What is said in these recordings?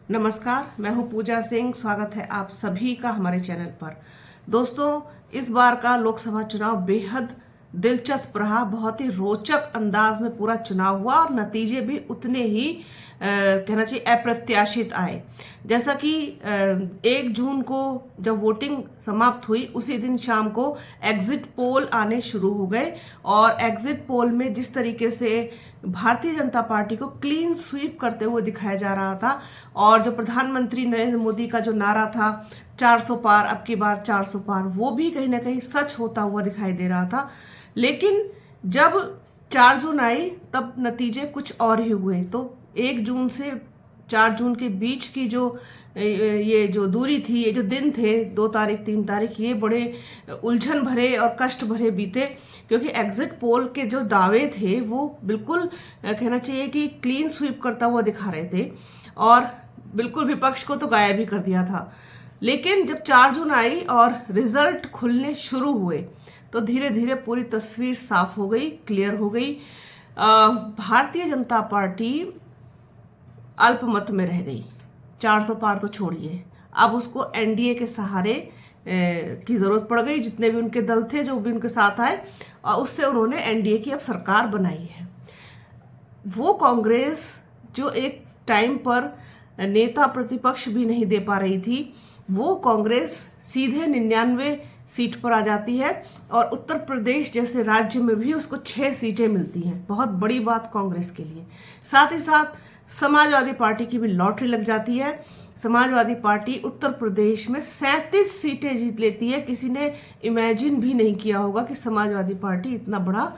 नमस्कार, मैं हूं पूजा सिंह। स्वागत है आप सभी का हमारे चैनल पर। दोस्तों, इस बार का लोकसभा चुनाव बेहद दिलचस्प रहा। बहुत ही रोचक अंदाज में पूरा चुनाव हुआ और नतीजे भी उतने ही कहना चाहिए अप्रत्याशित आए। जैसा कि 1 जून को जब वोटिंग समाप्त हुई, उसी दिन शाम को एग्जिट पोल आने शुरू हो गए और एग्जिट पोल में जिस तरीके से भारतीय जनता पार्टी को क्लीन स्वीप करते हुए दिखाया जा रहा था और जो प्रधानमंत्री नरेंद्र मोदी का जो नारा था 400 पार, अब की बार 400 पार, वो भी कहीं ना कहीं सच होता हुआ दिखाई दे रहा था। लेकिन जब 4 जून आई तब नतीजे कुछ और ही हुए। तो 1 जून से 4 जून के बीच की जो ये जो दूरी थी, ये जो दिन थे, 2 तारीख 3 तारीख, ये बड़े उलझन भरे और कष्ट भरे बीते, क्योंकि एग्जिट पोल के जो दावे थे वो बिल्कुल कहना चाहिए कि क्लीन स्वीप करता हुआ दिखा रहे थे और बिल्कुल विपक्ष को तो गायब ही कर दिया था। लेकिन जब 4 जून आई और रिजल्ट खुलने शुरू हुए तो धीरे धीरे पूरी तस्वीर साफ हो गई, क्लियर हो गई। भारतीय जनता पार्टी अल्पमत में रह गई। 400 पार तो छोड़िए, अब उसको एनडीए के सहारे की जरूरत पड़ गई। जितने भी उनके दल थे जो भी उनके साथ आए, और उससे उन्होंने एनडीए की अब सरकार बनाई है। वो कांग्रेस जो एक टाइम पर नेता प्रतिपक्ष भी नहीं दे पा रही थी, वो कांग्रेस सीधे 99 सीट पर आ जाती है और उत्तर प्रदेश जैसे राज्य में भी उसको 6 सीटें मिलती हैं। बहुत बड़ी बात कांग्रेस के लिए। साथ ही साथ समाजवादी पार्टी की भी लॉटरी लग जाती है। समाजवादी पार्टी उत्तर प्रदेश में 37 सीटें जीत लेती है। किसी ने इमेजिन भी नहीं किया होगा कि समाजवादी पार्टी इतना बड़ा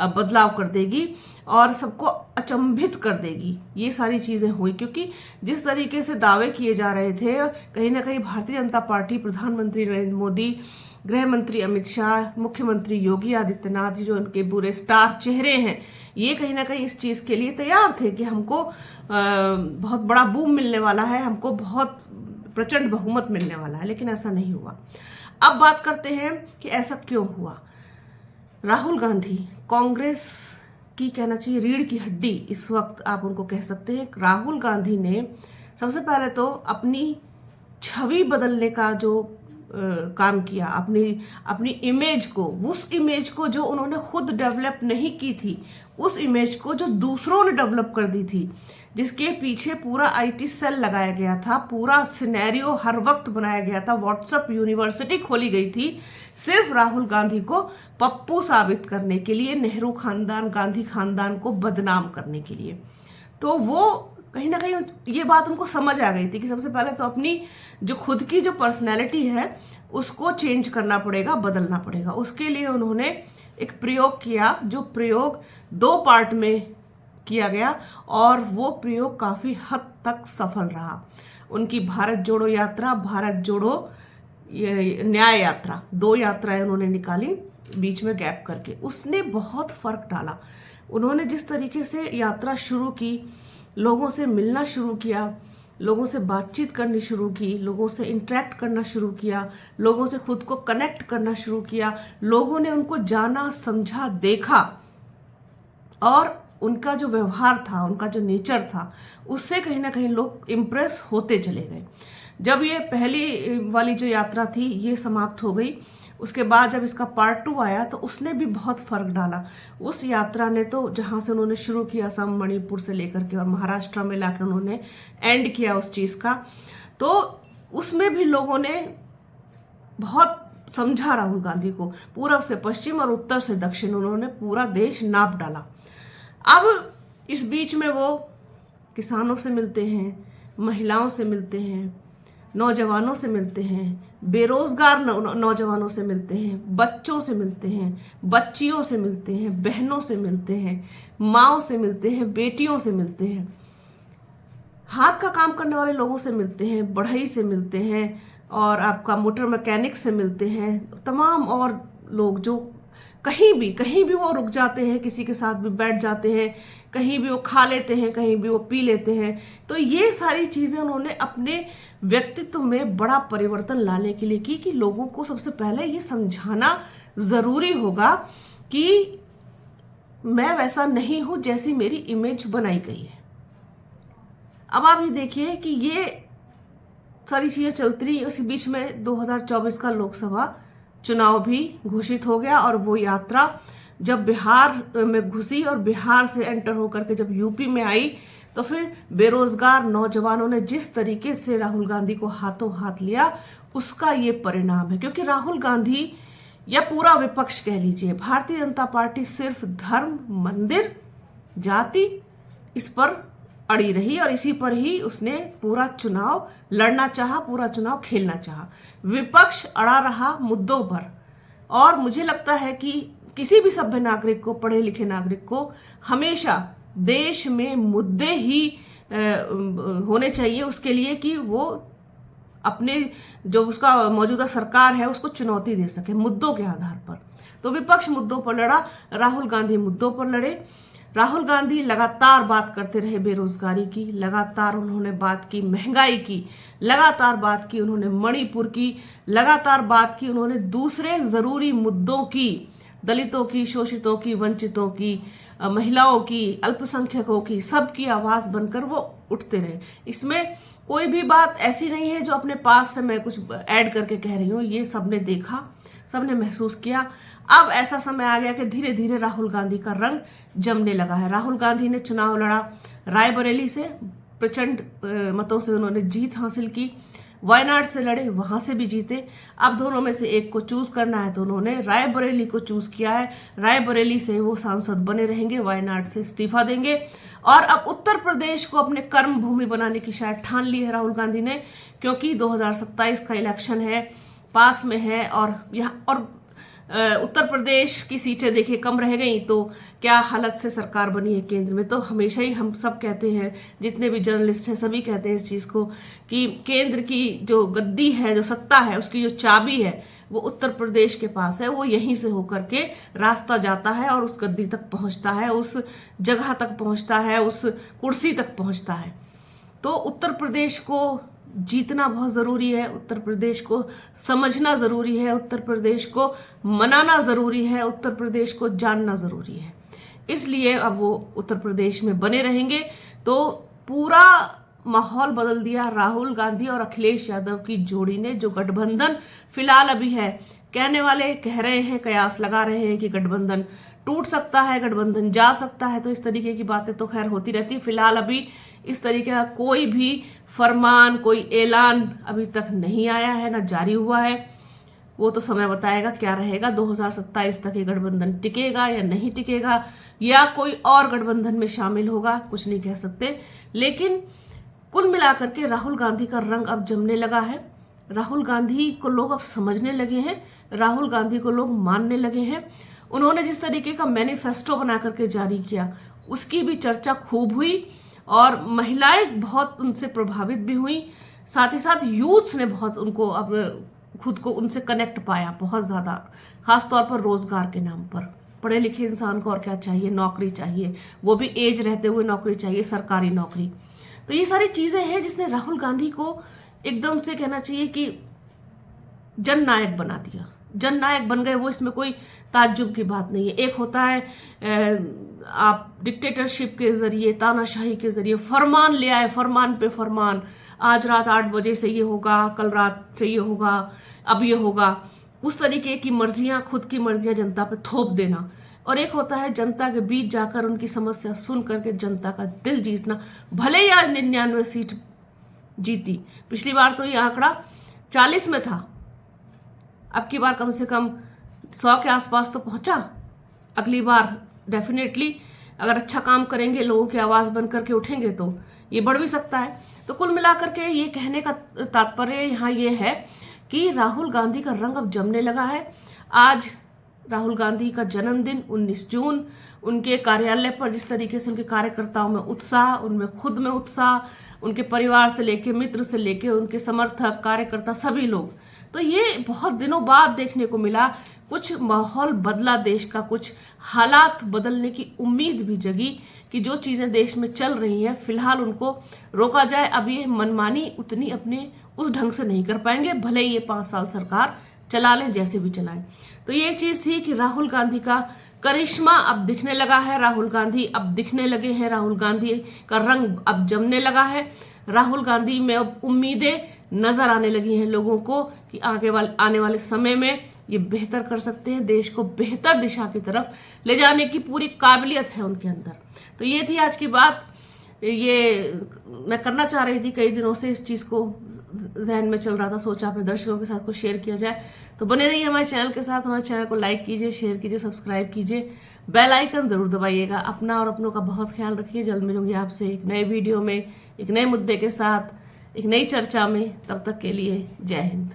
बदलाव कर देगी और सबको अचंभित कर देगी। ये सारी चीजें हुई क्योंकि जिस तरीके से दावे किए जा रहे थे, कहीं ना कहीं भारतीय जनता पार्टी, प्रधानमंत्री नरेंद्र मोदी, गृह मंत्री अमित शाह, मुख्यमंत्री योगी आदित्यनाथ, जो उनके बुरे स्टार चेहरे हैं, ये कहीं ना कहीं इस चीज के लिए तैयार थे कि हमको बहुत बड़ा बूम मिलने वाला है, हमको बहुत प्रचंड बहुमत मिलने वाला है। लेकिन ऐसा नहीं हुआ। अब बात करते हैं कि ऐसा क्यों हुआ। राहुल गांधी कांग्रेस की कहना चाहिए रीढ़ की हड्डी इस वक्त आप उनको कह सकते हैं। राहुल गांधी ने सबसे पहले तो अपनी छवि बदलने का जो काम किया, अपनी इमेज को, उस इमेज को जो उन्होंने खुद डेवलप नहीं की थी, उस इमेज को जो दूसरों ने डेवलप कर दी थी, जिसके पीछे पूरा आईटी सेल लगाया गया था, पूरा सिनेरियो हर वक्त बनाया गया था, व्हाट्सएप यूनिवर्सिटी खोली गई थी सिर्फ राहुल गांधी को पप्पू साबित करने के लिए, नेहरू खानदान, गांधी खानदान को बदनाम करने के लिए। तो वो कहीं ना कहीं ये बात उनको समझ आ गई थी कि सबसे पहले तो अपनी जो खुद की जो पर्सनैलिटी है उसको चेंज करना पड़ेगा, बदलना पड़ेगा। उसके लिए उन्होंने एक प्रयोग किया, जो प्रयोग 2 पार्ट में किया गया और वो प्रयोग काफी हद तक सफल रहा। उनकी भारत जोड़ो यात्रा, भारत जोड़ो न्याय यात्रा, 2 यात्राएं उन्होंने निकाली बीच में गैप करके। उसने बहुत फर्क डाला। उन्होंने जिस तरीके से यात्रा शुरू की, लोगों से मिलना शुरू किया, लोगों से बातचीत करनी शुरू की, लोगों से इंटरेक्ट करना शुरू किया, लोगों से खुद को कनेक्ट करना शुरू किया, लोगों ने उनको जाना, समझा, देखा और उनका जो व्यवहार था, उनका जो नेचर था, उससे कहीं ना कहीं लोग इम्प्रेस होते चले गए। जब ये पहली वाली जो यात्रा थी ये समाप्त हो गई, उसके बाद जब इसका पार्ट 2 आया तो उसने भी बहुत फर्क डाला। उस यात्रा ने तो जहां से उन्होंने शुरू किया, असम, मणिपुर से लेकर के और महाराष्ट्र में लाकर उन्होंने एंड किया उस चीज का, तो उसमें भी लोगों ने बहुत समझा राहुल गांधी को। पूरब से पश्चिम और उत्तर से दक्षिण उन्होंने पूरा देश नाप डाला। अब इस बीच में वो किसानों से मिलते हैं, महिलाओं से मिलते हैं, नौजवानों से मिलते हैं, बेरोजगार नौजवानों से मिलते हैं, बच्चों से मिलते हैं, बच्चियों से मिलते हैं, बहनों से मिलते हैं, माँओं से मिलते हैं, बेटियों से मिलते हैं, हाथ का काम करने वाले लोगों से मिलते हैं, बढ़ई से मिलते हैं और आपका मोटर मैकेनिक से मिलते हैं, तमाम और लोग जो कहीं भी वो रुक जाते हैं, किसी के साथ भी बैठ जाते हैं, कहीं भी वो खा लेते हैं, कहीं भी वो पी लेते हैं। तो ये सारी चीजें उन्होंने अपने व्यक्तित्व में बड़ा परिवर्तन लाने के लिए की कि लोगों को सबसे पहले ये समझाना जरूरी होगा कि मैं वैसा नहीं हूं जैसी मेरी इमेज बनाई गई है। अब आप ये देखिए कि ये सारी चीजें चलती रही, उसी बीच में 2024 का लोकसभा चुनाव भी घोषित हो गया और वो यात्रा जब बिहार में घुसी और बिहार से एंटर होकर के जब यूपी में आई तो फिर बेरोजगार नौजवानों ने जिस तरीके से राहुल गांधी को हाथों हाथ लिया उसका ये परिणाम है। क्योंकि राहुल गांधी या पूरा विपक्ष कह लीजिए, भारतीय जनता पार्टी सिर्फ धर्म, मंदिर, जाति इस पर अड़ी रही और इसी पर ही उसने पूरा चुनाव लड़ना चाहा, पूरा चुनाव खेलना चाहा। विपक्ष अड़ा रहा मुद्दों पर। और मुझे लगता है कि किसी भी सभ्य नागरिक को, पढ़े लिखे नागरिक को हमेशा देश में मुद्दे ही होने चाहिए उसके लिए कि वो अपने जो उसका मौजूदा सरकार है उसको चुनौती दे सके मुद्दों के आधार पर। तो विपक्ष मुद्दों पर लड़ा, राहुल गांधी मुद्दों पर लड़े। राहुल गांधी लगातार बात करते रहे बेरोजगारी की, लगातार उन्होंने बात की महंगाई की, लगातार बात की उन्होंने मणिपुर की, लगातार बात की उन्होंने दूसरे जरूरी मुद्दों की, दलितों की, शोषितों की, वंचितों की, महिलाओं की, अल्पसंख्यकों की, सबकी आवाज बनकर वो उठते रहे। इसमें कोई भी बात ऐसी नहीं है जो अपने पास से मैं कुछ ऐड करके कह रही हूँ। ये सबने देखा, सबने महसूस किया। अब ऐसा समय आ गया कि धीरे धीरे राहुल गांधी का रंग जमने लगा है। राहुल गांधी ने चुनाव लड़ा रायबरेली से, प्रचंड मतों से उन्होंने जीत हासिल की। वायनाड से लड़े, वहां से भी जीते। अब दोनों में से एक को चूज करना है तो उन्होंने रायबरेली को चूज किया है। रायबरेली से वो सांसद बने रहेंगे, वायनाड से इस्तीफा देंगे और अब उत्तर प्रदेश को अपने कर्म भूमि बनाने की शायद ठान ली है राहुल गांधी ने। क्योंकि 2027 का इलेक्शन है, पास में है और यहाँ और उत्तर प्रदेश की सीटें देखिए कम रह गई तो क्या हालत से सरकार बनी है केंद्र में। तो हमेशा ही हम सब कहते हैं, जितने भी जर्नलिस्ट हैं सभी कहते हैं इस चीज को कि केंद्र की जो गद्दी है, जो सत्ता है, उसकी जो चाबी है वो उत्तर प्रदेश के पास है। वो यहीं से होकर के रास्ता जाता है और उस गद्दी तक पहुंचता है, उस जगह तक पहुंचता है, उस कुर्सी तक पहुंचता है। तो उत्तर प्रदेश को जीतना बहुत जरूरी है, उत्तर प्रदेश को समझना जरूरी है, उत्तर प्रदेश को मनाना जरूरी है, उत्तर प्रदेश को जानना जरूरी है। इसलिए अब वो उत्तर प्रदेश में बने रहेंगे। तो पूरा माहौल बदल दिया राहुल गांधी और अखिलेश यादव की जोड़ी ने। जो गठबंधन फिलहाल अभी है, कहने वाले कह रहे हैं, कयास लगा रहे हैं कि गठबंधन टूट सकता है, गठबंधन जा सकता है। तो इस तरीके की बातें तो खैर होती रहती है। फिलहाल अभी इस तरीके का कोई भी फरमान, कोई ऐलान अभी तक नहीं आया है, ना जारी हुआ है। वो तो समय बताएगा क्या रहेगा। 2027 तक ये गठबंधन टिकेगा या नहीं टिकेगा, या कोई और गठबंधन में शामिल होगा, कुछ नहीं कह सकते। लेकिन कुल मिलाकर के राहुल गांधी का रंग अब जमने लगा है। राहुल गांधी को लोग अब समझने लगे हैं, राहुल गांधी को लोग मानने लगे हैं। उन्होंने जिस तरीके का मैनिफेस्टो बना करके जारी किया उसकी भी चर्चा खूब हुई और महिलाएं बहुत उनसे प्रभावित भी हुई। साथ ही साथ यूथ ने बहुत उनको अब खुद को उनसे कनेक्ट पाया बहुत ज्यादा, खासतौर पर रोजगार के नाम पर। पढ़े लिखे इंसान को और क्या चाहिए, नौकरी चाहिए, वो भी एज रहते हुए नौकरी चाहिए, सरकारी नौकरी। तो ये सारी चीजें हैं जिसने राहुल गांधी को एकदम से कहना चाहिए कि जननायक बना दिया। जननायक बन गए वो, इसमें कोई ताज्जुब की बात नहीं है। एक होता है आप डिक्टेटरशिप के जरिए, तानाशाही के जरिए फरमान ले आए, फरमान पे फरमान, आज रात 8 बजे से ये होगा, कल रात से ये होगा, अब ये होगा, उस तरीके की मर्जियां, खुद की मर्जियां जनता पे थोप देना। और एक होता है जनता के बीच जाकर उनकी समस्या सुन करके जनता का दिल जीतना। भले ही आज 99 सीट जीती, पिछली बार तो ये आंकड़ा 40 में था, अब की बार कम से कम 100 के आसपास तो पहुंचा। अगली बार डेफिनेटली अगर अच्छा काम करेंगे, लोगों की आवाज बन करके उठेंगे तो ये बढ़ भी सकता है। तो कुल मिलाकर के ये कहने का तात्पर्य यहाँ ये है कि राहुल गांधी का रंग अब जमने लगा है। आज राहुल गांधी का जन्मदिन 19 जून, उनके कार्यालय पर जिस तरीके से उनके कार्यकर्ताओं में उत्साह, उनमें खुद में उत्साह, उनके परिवार से लेके, मित्र से लेके, उनके समर्थक, कार्यकर्ता, सभी लोग। तो ये बहुत दिनों बाद देखने को मिला। कुछ माहौल बदला देश का, कुछ हालात बदलने की उम्मीद भी जगी कि जो चीजें देश में चल रही हैं फिलहाल उनको रोका जाए। अब ये मनमानी उतनी अपने उस ढंग से नहीं कर पाएंगे, भले ही ये 5 साल सरकार चला लें, जैसे भी चलाएं। तो ये एक चीज थी कि राहुल गांधी का करिश्मा अब दिखने लगा है, राहुल गांधी अब दिखने लगे हैं, राहुल गांधी का रंग अब जमने लगा है, राहुल गांधी में अब उम्मीदें नजर आने लगी हैं लोगों को कि आने वाले समय में ये बेहतर कर सकते हैं, देश को बेहतर दिशा की तरफ ले जाने की पूरी काबिलियत है उनके अंदर। तो ये थी आज की बात, ये मैं करना चाह रही थी, कई दिनों से इस चीज़ को जहन में चल रहा था, सोचा अपने दर्शकों के साथ कुछ शेयर किया जाए। तो बने रहिए हमारे चैनल के साथ, हमारे चैनल को लाइक कीजिए, शेयर कीजिए, सब्सक्राइब कीजिए, बेल आइकन जरूर दबाइएगा। अपना और अपनों का बहुत ख्याल रखिए। जल्द मिलूंगी आपसे एक नए वीडियो में, एक नए मुद्दे के साथ, एक नई चर्चा में। तब तक के लिए जय हिंद।